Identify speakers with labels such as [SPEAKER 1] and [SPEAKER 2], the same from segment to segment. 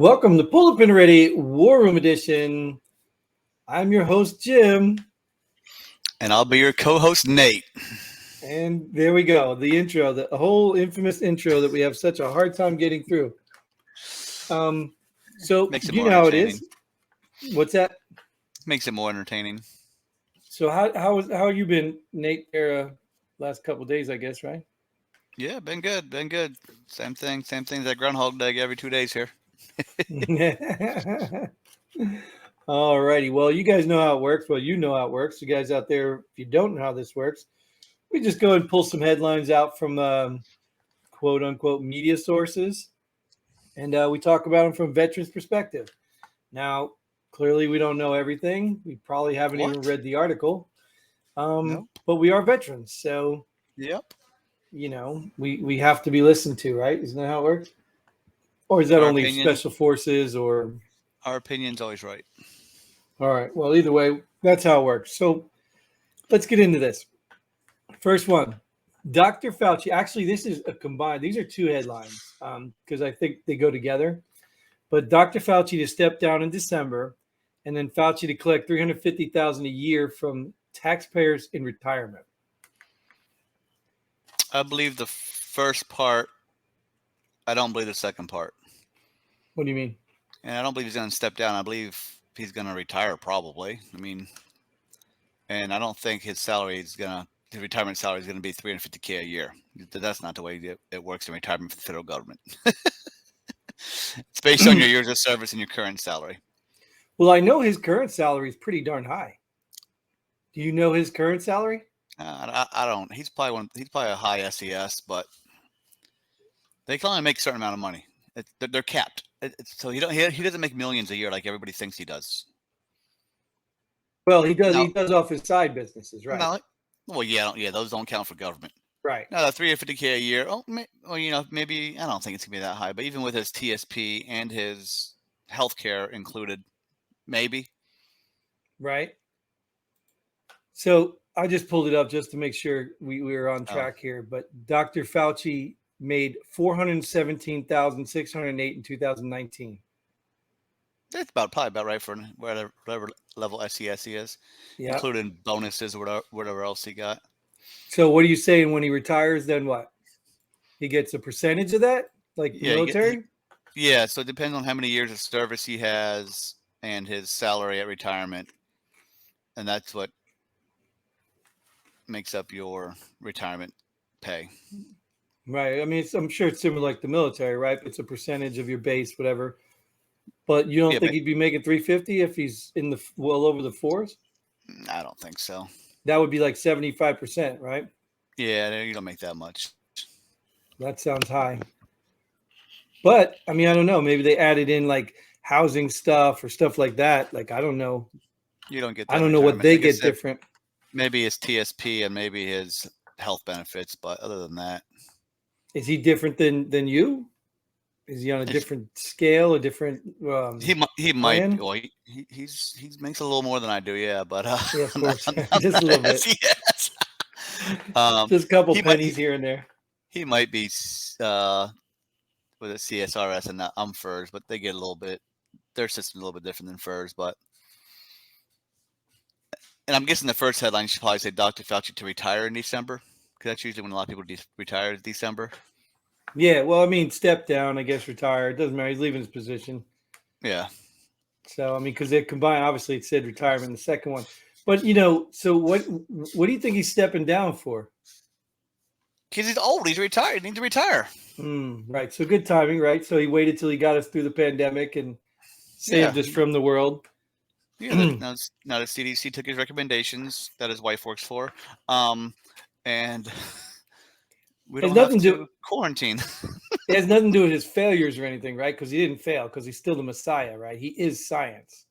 [SPEAKER 1] Welcome to Pull Up and Ready War Room Edition. I'm your host, Jim.
[SPEAKER 2] And I'll be your co-host, Nate.
[SPEAKER 1] And there we go. The intro, the whole infamous intro that we have such a hard time getting through. So
[SPEAKER 2] Makes it
[SPEAKER 1] you
[SPEAKER 2] more
[SPEAKER 1] know how it
[SPEAKER 2] entertaining.
[SPEAKER 1] is. What's that?
[SPEAKER 2] Makes it more entertaining.
[SPEAKER 1] So how have you been, Nate? Last couple of days, I guess, right?
[SPEAKER 2] Yeah, been good. Same thing as Groundhog Day every 2 days here.
[SPEAKER 1] All righty. Well, you guys know how it works. Well, you know how it works. You guys out there, if you don't know how this works, we just go and pull some headlines out from quote unquote media sources, and we talk about them from veterans' perspective. Now, clearly, we don't know everything. We probably haven't even read the article,
[SPEAKER 2] Nope.
[SPEAKER 1] but we are veterans, so
[SPEAKER 2] Yep.
[SPEAKER 1] we have to be listened to, right? Isn't that how it works? Or is that
[SPEAKER 2] Our
[SPEAKER 1] only
[SPEAKER 2] opinion,
[SPEAKER 1] special forces? Or
[SPEAKER 2] our opinion's always right.
[SPEAKER 1] all right, well, either way, that's how it works. So let's get into this. First one. Dr. Fauci, actually, this is a combined, these are two headlines because I think they go together. But Dr. Fauci to step down in December, and then Fauci to collect $350,000 a year from taxpayers in retirement.
[SPEAKER 2] I believe the first part. I don't believe the second part.
[SPEAKER 1] What do you mean?
[SPEAKER 2] And I don't believe he's going to step down. I believe he's going to retire probably. And I don't think his retirement salary is going to be $350K a year. That's not the way it works in retirement for the federal government. It's based on your years of service and your current salary.
[SPEAKER 1] Well, I know his current salary is pretty darn high. Do you know his current salary?
[SPEAKER 2] I don't. He's probably a high SES, but they can only make a certain amount of money. They're capped. So he doesn't make millions a year like everybody thinks he does.
[SPEAKER 1] Well, he does. No. He does off his side businesses, right?
[SPEAKER 2] No, well, yeah, those don't count for government.
[SPEAKER 1] Right.
[SPEAKER 2] No, that $350K a year. Maybe I don't think it's gonna be that high. But even with his TSP and his healthcare included, maybe.
[SPEAKER 1] Right. So I just pulled it up just to make sure we were on track here. But Dr. Fauci made $417,608 in 2019.
[SPEAKER 2] That's probably about right for whatever level SES he is, including bonuses or whatever else he got.
[SPEAKER 1] So what are you saying? When he retires, then what? He gets a percentage of that, like the military?
[SPEAKER 2] So it depends on how many years of service he has and his salary at retirement, and that's what makes up your retirement pay.
[SPEAKER 1] Right. I mean, I'm sure it's similar like the military, right? It's a percentage of your base, whatever. But you don't think he'd be making $350 if he's in the well over the fours?
[SPEAKER 2] I don't think so.
[SPEAKER 1] That would be like 75%, right?
[SPEAKER 2] Yeah, you don't make that much.
[SPEAKER 1] That sounds high. But I mean, I don't know. Maybe they added in like housing stuff or stuff like that. Like, I don't know.
[SPEAKER 2] You don't get that.
[SPEAKER 1] I don't know what they get different.
[SPEAKER 2] Maybe his TSP and maybe his health benefits, but other than that.
[SPEAKER 1] Is he different than you? Is he on a different scale, a different
[SPEAKER 2] he might. Well, he makes a little more than I do, yeah, but
[SPEAKER 1] yeah, of course. Just a little bit.
[SPEAKER 2] Yes.
[SPEAKER 1] Just a couple pennies here and there.
[SPEAKER 2] He might be with a CSRS and not FERS, but they get a little bit. Their system's a little bit different than FERS, but. And I'm guessing the first headline should probably say Dr. Fauci to retire in December, because that's usually when a lot of people retire in December.
[SPEAKER 1] Yeah, well, I mean, step down, I guess, retire. It doesn't matter. He's leaving his position.
[SPEAKER 2] Yeah.
[SPEAKER 1] So, I mean, because they combined, obviously, it said retirement in the second one. But, so what do you think he's stepping down for?
[SPEAKER 2] Because he's old. He's retired. He needs to retire.
[SPEAKER 1] Right. So good timing, right? So he waited till he got us through the pandemic and saved us from the world.
[SPEAKER 2] Yeah, now the CDC took his recommendations that his wife works for, and we don't have to quarantine.
[SPEAKER 1] It has nothing to do with his failures or anything, right? Because he didn't fail, because he's still the Messiah, right? He is science.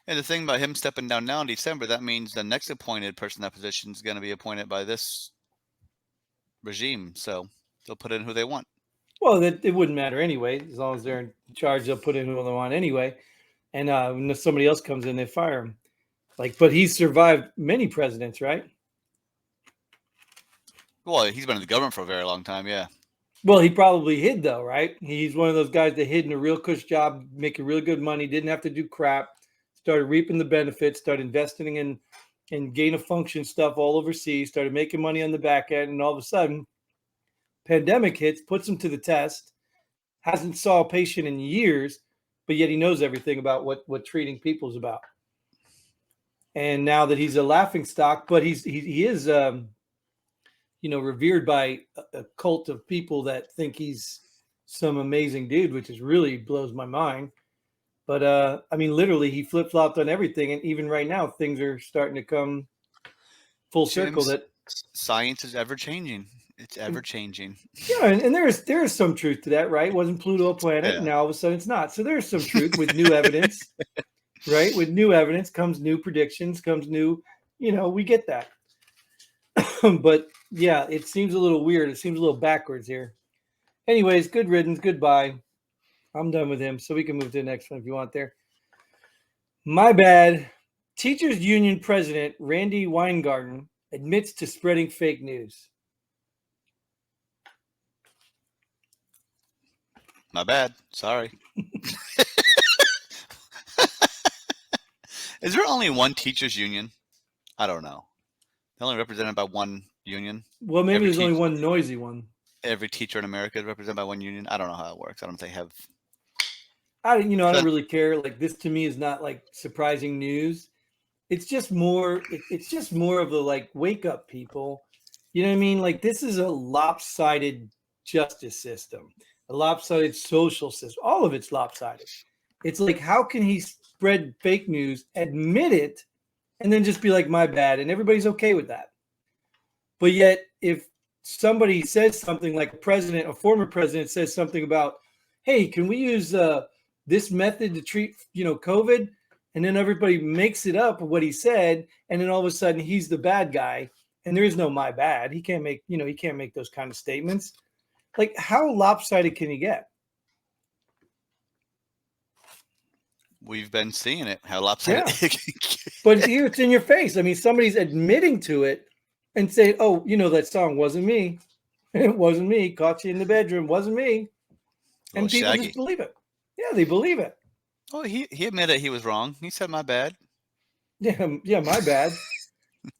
[SPEAKER 2] And the thing about him stepping down now in December, that means the next appointed person in that position is going to be appointed by this regime. So they'll put in who they want.
[SPEAKER 1] Well, it wouldn't matter anyway. As long as they're in charge, they'll put in who they want anyway. And when somebody else comes in, they fire him. But he's survived many presidents, right?
[SPEAKER 2] Well, he's been in the government for a very long time, yeah.
[SPEAKER 1] Well, he probably hid though, right? He's one of those guys that hid in a real cush job, making really good money, didn't have to do crap, started reaping the benefits, started investing in gain of function stuff all overseas, started making money on the back end, and all of a sudden, pandemic hits, puts him to the test, hasn't saw a patient in years, but yet he knows everything about what treating people is about. And now that he's a laughing stock, but he is revered by a cult of people that think he's some amazing dude, which is really blows my mind. But I mean, literally, he flip flopped on everything, and even right now, things are starting to come full circle.
[SPEAKER 2] Jim's
[SPEAKER 1] That
[SPEAKER 2] science is ever changing. It's ever changing.
[SPEAKER 1] yeah, and there is some truth to that, right? Wasn't Pluto a planet?
[SPEAKER 2] Yeah.
[SPEAKER 1] Now all of a sudden it's not. So there's some truth with new evidence, right? With new evidence comes new predictions, comes new, we get that. But yeah, it seems a little weird. It seems a little backwards here. Anyways, good riddance. Goodbye. I'm done with him. So we can move to the next one if you want there. My bad. Teachers Union President Randy Weingarten admits to spreading fake news.
[SPEAKER 2] My bad. Sorry. Is there only one teachers union? I don't know. They're only represented by one union.
[SPEAKER 1] Well, maybe there's only one noisy one.
[SPEAKER 2] Every teacher in America is represented by one union. I don't know how it works. I don't think they have.
[SPEAKER 1] I don't really care. Like, this to me is not like surprising news. It's just more. It's just more of the like wake up, people. You know what I mean? Like, this is a lopsided justice system, a lopsided social system. All of it's lopsided. It's like, how can he spread fake news, admit it, and then just be like, my bad, and everybody's okay with that? But yet, if somebody says something like a former president says something about, hey, can we use this method to treat, COVID? And then everybody makes it up what he said. And then all of a sudden he's the bad guy. And there is no my bad. He can't make those kind of statements. Like, how lopsided can he get?
[SPEAKER 2] We've been seeing it. How lopsided it can get.
[SPEAKER 1] But here it's in your face. I mean, somebody's admitting to it and saying, oh, that song wasn't me. It wasn't me. Caught you in the bedroom. Wasn't me. And people
[SPEAKER 2] Shaggy.
[SPEAKER 1] just believe it. Yeah, they believe it.
[SPEAKER 2] Oh, he admitted he was wrong. He said, my bad.
[SPEAKER 1] Yeah, my bad.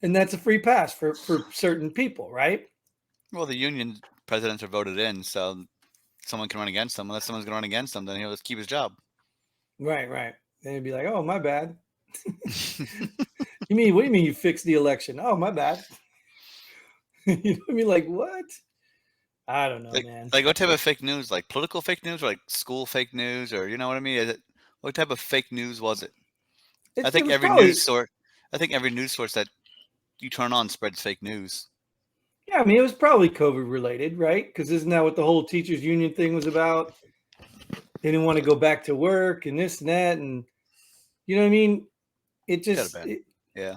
[SPEAKER 1] And that's a free pass for certain people, right?
[SPEAKER 2] Well, the union presidents are voted in, so someone can run against them. Unless someone's going to run against them, then he'll just keep his job.
[SPEAKER 1] Right. Then he'd be like, oh, my bad. What do you mean you fixed the election? Oh, my bad. You know what I mean? Like, what? I don't know, man.
[SPEAKER 2] Like, what type of fake news? Like political fake news, or like school fake news, or you know what I mean? What type of fake news was it? I think every news source that you turn on spreads fake news.
[SPEAKER 1] Yeah, I mean, it was probably COVID related, right? Because isn't that what the whole teachers union thing was about? They didn't want to go back to work and this and that, and you know what I mean? It just
[SPEAKER 2] yeah.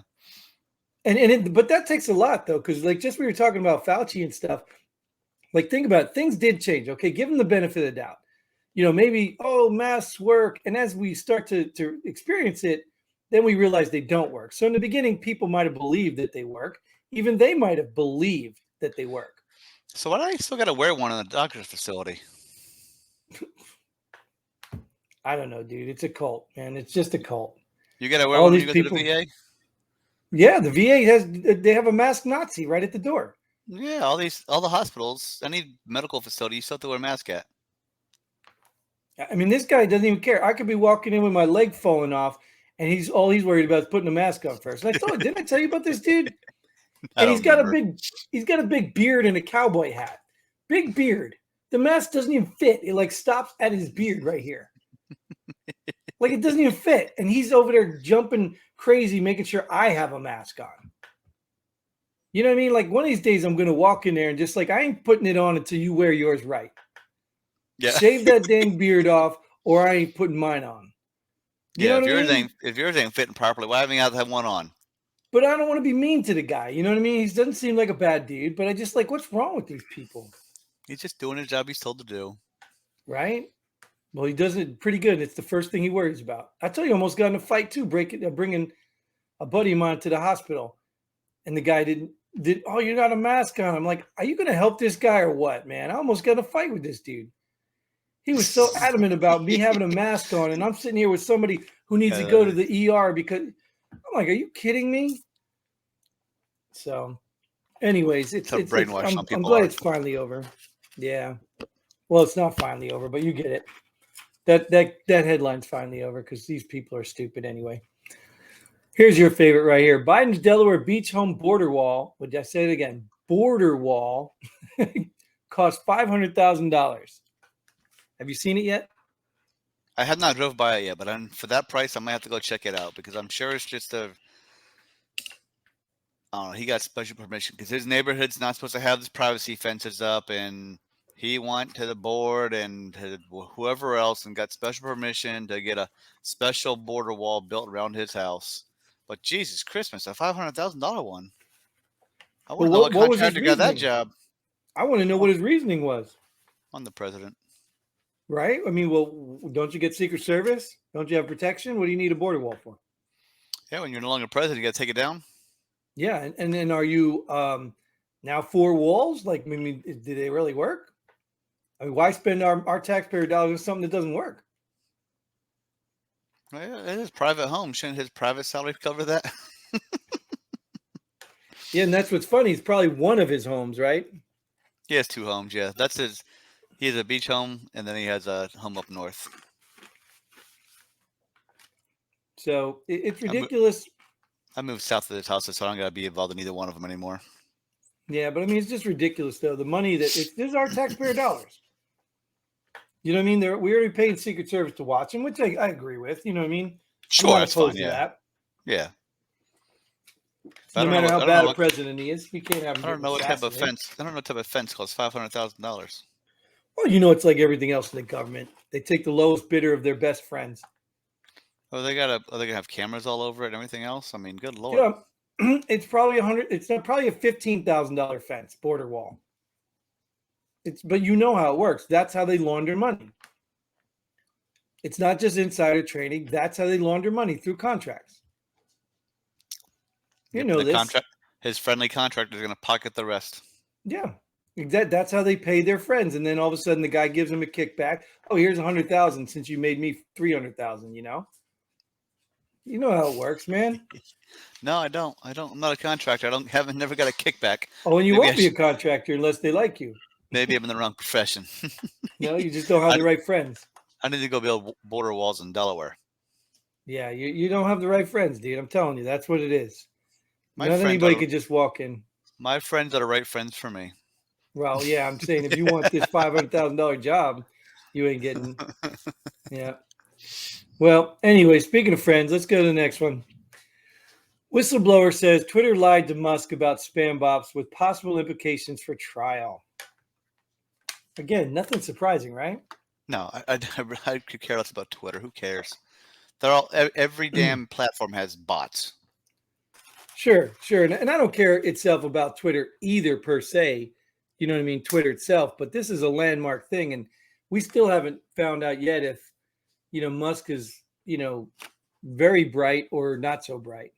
[SPEAKER 1] But that takes a lot though, because like just we were talking about Fauci and stuff. Like, think about it. Things did change. Okay, give them the benefit of the doubt. Maybe masks work, and as we start to experience it, then we realize they don't work. So in the beginning, people might have believed that they work. Even they might have believed that they work.
[SPEAKER 2] So why do I still got to wear one in the doctor's facility?
[SPEAKER 1] I don't know, dude. It's a cult, man. It's just a cult.
[SPEAKER 2] You got to wear one when you go to the VA?
[SPEAKER 1] Yeah, the VA they have a mask Nazi right at the door.
[SPEAKER 2] Yeah, all the hospitals, any medical facility, you still have to wear a mask at.
[SPEAKER 1] I mean, this guy doesn't even care. I could be walking in with my leg falling off, and he's worried about is putting a mask on first. And didn't I tell you about this dude? And he's got a big beard and a cowboy hat. Big beard. The mask doesn't even fit. It like stops at his beard right here. Like, it doesn't even fit. And he's over there jumping crazy, making sure I have a mask on. You know what I mean? Like, one of these days I'm going to walk in there and just like, I ain't putting it on until you wear yours right.
[SPEAKER 2] Yeah.
[SPEAKER 1] Shave that dang beard off, or I ain't putting mine on.
[SPEAKER 2] You know if yours ain't fitting properly, why haven't you have one on?
[SPEAKER 1] But I don't want to be mean to the guy. You know what I mean? He doesn't seem like a bad dude, but I just like, what's wrong with these people?
[SPEAKER 2] He's just doing his job he's told to do.
[SPEAKER 1] Right? Well, he does it pretty good. It's the first thing he worries about. I tell you, almost got in a fight too, bringing a buddy of mine to the hospital. And the guy didn't, you got a mask on. I'm like, are you going to help this guy or what, man? I almost got in a fight with this dude. He was so adamant about me having a mask on, and I'm sitting here with somebody who needs to go to the ER because I'm like, are you kidding me? So, anyways,
[SPEAKER 2] To brainwash some
[SPEAKER 1] I'm
[SPEAKER 2] people
[SPEAKER 1] glad
[SPEAKER 2] are.
[SPEAKER 1] it's finally over. Yeah. Well, it's not finally over, but you get it. That headline's finally over because these people are stupid anyway. Here's your favorite right here. Biden's Delaware beach home border wall. Would I say it again? Border wall cost $500,000. Have you seen it yet?
[SPEAKER 2] I have not drove by it yet, but for that price, I might have to go check it out because I'm sure it's just I don't know. He got special permission because his neighborhood's not supposed to have his privacy fences up, and he went to the board and to whoever else and got special permission to get a special border wall built around his house. But Jesus Christmas, a $500,000 one. I want to know what
[SPEAKER 1] was his
[SPEAKER 2] contractor got that
[SPEAKER 1] reasoning?
[SPEAKER 2] job.
[SPEAKER 1] I want to know what his reasoning was.
[SPEAKER 2] On the president.
[SPEAKER 1] Right? I mean, well, don't you get Secret Service? Don't you have protection? What do you need a border wall for?
[SPEAKER 2] Yeah, when you're no longer president, you got to take it down.
[SPEAKER 1] Yeah, and then are you now 4 walls? Like, I mean, do they really work? I mean, why spend our taxpayer dollars on something that doesn't work?
[SPEAKER 2] Well, yeah, it is private home. Shouldn't his private salary cover that?
[SPEAKER 1] Yeah, and that's what's funny. It's probably one of his homes, right?
[SPEAKER 2] He has 2 homes. Yeah, that's his. He has a beach home, and then he has a home up north.
[SPEAKER 1] So it's ridiculous.
[SPEAKER 2] I moved south of this house, so I don't got to be involved in either one of them anymore.
[SPEAKER 1] Yeah, but I mean, it's just ridiculous, though. The money this is our taxpayer dollars. You know what I mean? We already paid Secret Service to watch him, which I agree with. You know what I mean?
[SPEAKER 2] Sure,
[SPEAKER 1] I'm not
[SPEAKER 2] that's
[SPEAKER 1] opposed
[SPEAKER 2] fine.
[SPEAKER 1] to
[SPEAKER 2] Yeah,
[SPEAKER 1] that.
[SPEAKER 2] yeah.
[SPEAKER 1] No matter how bad a president he is, we can't have him.
[SPEAKER 2] I don't know what type of fence. I don't know what type of fence costs $500,000.
[SPEAKER 1] Well, you know, it's like everything else in the government. They take the lowest bidder of their best friends.
[SPEAKER 2] Oh, are they gonna have cameras all over it and everything else? I mean, good lord.
[SPEAKER 1] Yeah, it's probably It's probably a $15,000 fence, border wall. But you know how it works. That's how they launder money. It's not just insider trading. That's how they launder money, through contracts. You know this.
[SPEAKER 2] His friendly contractor is going to pocket the rest.
[SPEAKER 1] Yeah, exactly. That's how they pay their friends, and then all of a sudden the guy gives them a kickback. Oh, here's 100,000 since you made me 300,000. You know how it works, man.
[SPEAKER 2] No, I don't. I'm not a contractor. Never got a kickback.
[SPEAKER 1] Oh, and you won't be a contractor unless they like you.
[SPEAKER 2] Maybe I'm in the wrong profession.
[SPEAKER 1] No, you just don't have the right friends.
[SPEAKER 2] I need to go build border walls in Delaware.
[SPEAKER 1] Yeah, you don't have the right friends, dude. I'm telling you, that's what it is. Not anybody could just walk in.
[SPEAKER 2] My friends are the right friends for me.
[SPEAKER 1] Well, yeah, I'm saying if you want this $500,000 job, you ain't getting. Yeah. Well, anyway, speaking of friends, let's go to the next one. Whistleblower says Twitter lied to Musk about spam bots with possible implications for trial. Again, nothing surprising, right?
[SPEAKER 2] No, I could care less about Twitter. Who cares? Every damn platform has bots. Sure.
[SPEAKER 1] And I don't care itself about Twitter either, per se. You know what I mean? Twitter itself. But this is a landmark thing. And we still haven't found out yet if, Musk is, very bright or not so bright.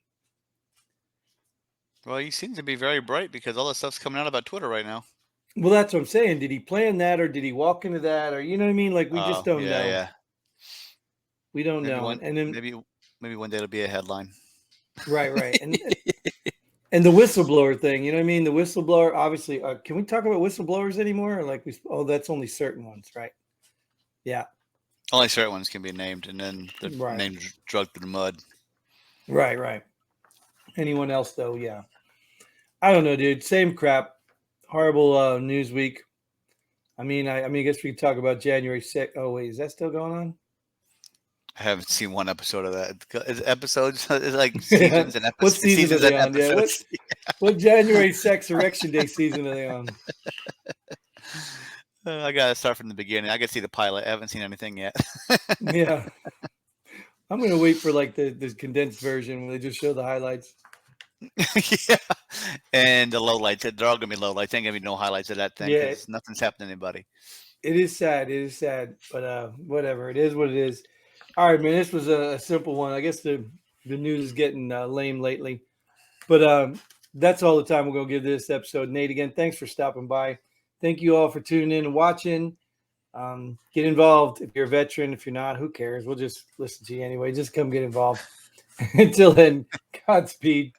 [SPEAKER 2] Well, he seems to be very bright because all the stuff's coming out about Twitter right now.
[SPEAKER 1] Well, that's what I'm saying. Did he plan that, or did he walk into that, or you know what I mean? Like, we just don't know.
[SPEAKER 2] Yeah.
[SPEAKER 1] We don't know. And then
[SPEAKER 2] maybe one day it'll be a headline.
[SPEAKER 1] Right. And the whistleblower thing, you know what I mean? The whistleblower, obviously, can we talk about whistleblowers anymore? Or that's only certain ones, right? Yeah.
[SPEAKER 2] Only certain ones can be named, and then the name's drugged through the mud.
[SPEAKER 1] Right. Anyone else, though? Yeah. I don't know, dude. Same crap. Horrible news week. I guess we could talk about January 6th. Oh, wait, is that still going on?
[SPEAKER 2] I haven't seen one episode of that. Episodes is like seasons and episodes.
[SPEAKER 1] What season are they on? Yeah. What January 6th Erection Day season are they on?
[SPEAKER 2] I gotta start from the beginning. I gotta see the pilot. I haven't seen anything yet.
[SPEAKER 1] Yeah. I'm gonna wait for like the condensed version when they just show the highlights.
[SPEAKER 2] Yeah, and the lowlights. They're all gonna be lowlights. Ain't gonna be no highlights of that thing.
[SPEAKER 1] Yeah,
[SPEAKER 2] nothing's happened to anybody.
[SPEAKER 1] It is sad, but whatever. It is what it is. All right, man. This was a simple one. I guess the news is getting lame lately, but that's all the time we're going to give this episode. Nate, again, thanks for stopping by. Thank you all for tuning in and watching. Get involved. If you're a veteran, if you're not, who cares? We'll just listen to you anyway. Just come get involved. Until then, Godspeed.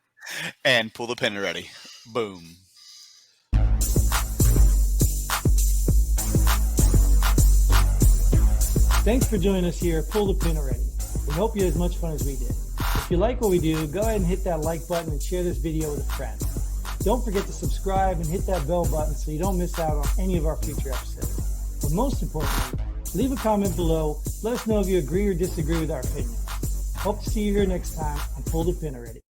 [SPEAKER 2] And pull the pin already. Boom.
[SPEAKER 1] Thanks for joining us here. Pull the pin already. We hope you had as much fun as we did. If you like what we do, go ahead and hit that like button and share this video with a friend. Don't forget to subscribe and hit that bell button so you don't miss out on any of our future episodes. But most importantly, leave a comment below. Let us know if you agree or disagree with our opinion. Hope to see you here next time on Pull the Pin Already.